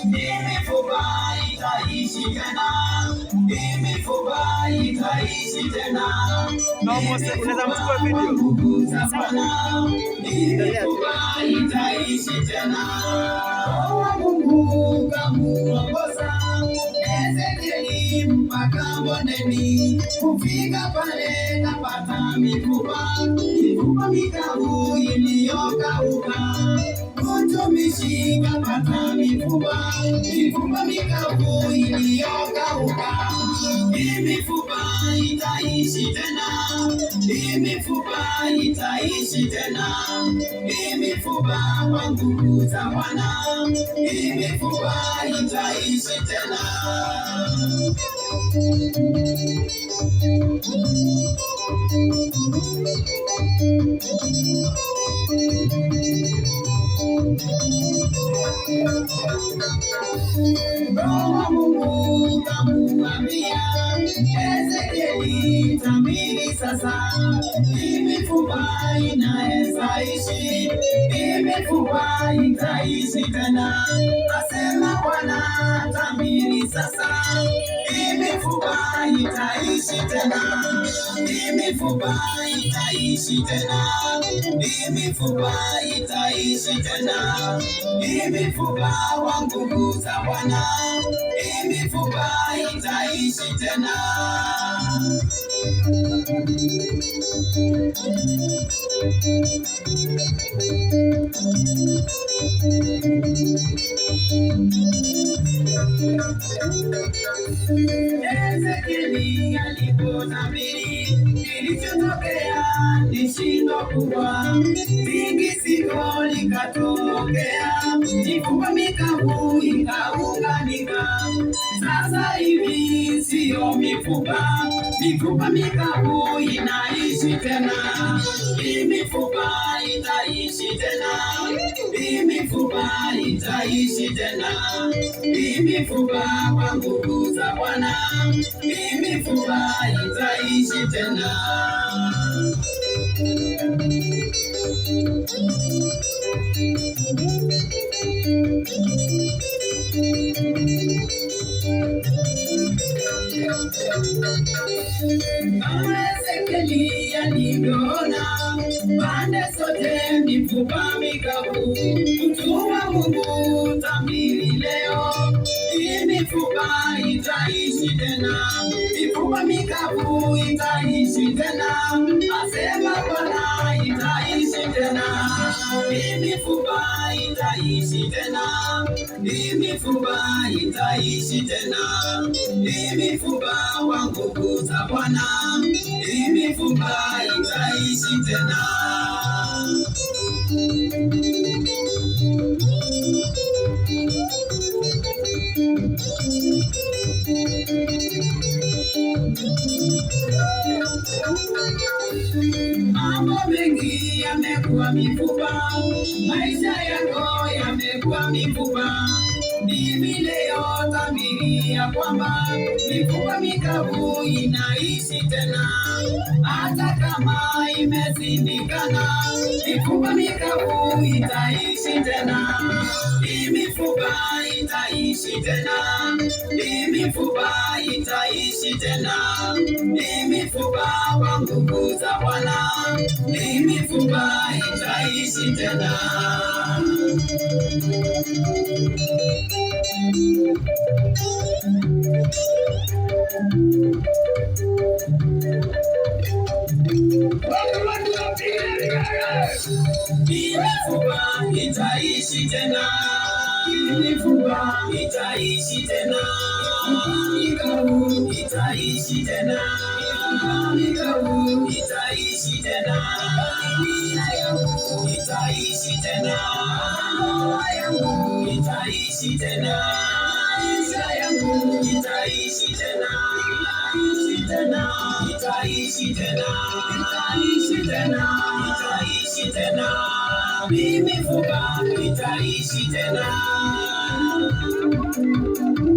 Mifupa itaishi tena, mifupa itaishi tena. Unaweza mchukua video. Mifupa itaishi tena. Mungu kamuongoza Ezekieli mpaka bondeni, kufika pale kapata mifupa mikavu iliyokauka. Mtumishi kapata mifupa mikavu iliyokauka. Mifupa itaishi tena, mifupa itaishi tena. Mifupa kwa nguvu za Bwana, mifupa itaishi tena. Roho Mungu kamwambia Ezekieli, tabiri sasa, mifupa inaweza ishi, mifupa itaishi tena. Asema Bwana, tabiri sasa, mifupa itaishi tena, mifupa itaishi tena, mifupa itaishi tena. Mifupa wa nguvu za Bwana, mifupa itaishi tena. Ezekieli alipotabiri, kilichotokea ni shindo kubwa, tikisiko likatokea, mifupa mikavu ikaunganika. Sasa hivi siyo mifupa mikavu inaishi tena. Mifupa itaishi tena, mifupa itaishi tena. Mifupa kwa nguvu za Bwana, mifupa itaishi tena. Ezekieli alivyoona pande zote mifupa mikavu, mtu wa Mungu tabiri leo, mifupa itaishi tena, mifupa mikavu itaishi tena. Asema Bwana, itaishi tena, mifupa itaishi tena, mifupa itaishi tena. Mifupa wa nguvu za Bwana, mifupa itaishi tena. Mambo mengi yamekuwa mifupa, maisha yako yamekuwa mifupa. Mimi leo tabiri ya kwamba mifupa mikavu inaishi tena. Hata kama imezindikana, mifupa mikavu itaishi tena. Mifupa itaishi tena, mifupa itaishi tena. Mifupa kwa nguvu za Bwana, mifupa itaishi tena. Mifupa itaishi tena, mifupa itaishi tena. Mikavu itaishi tena, mikavu itaishi tena. Dunia yangu itaishi tena, ndoa yangu itaishi tena, maisha yangu itaishi tena, itaishi tena, itaishi tena, itaishi tena, itaishi tena. Mifupa itaishi tena.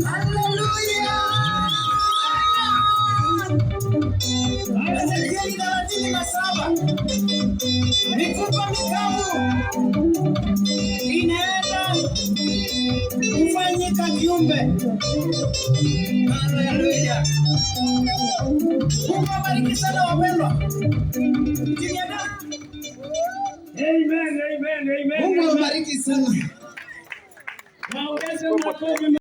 Haleluya! Ezekieli 37 mifupa mikavu inaenda kufanyika kiumbe. Haleluya. Mungu awabariki sana wapendwa. Amen, amen, amen. Mungu awabariki sana.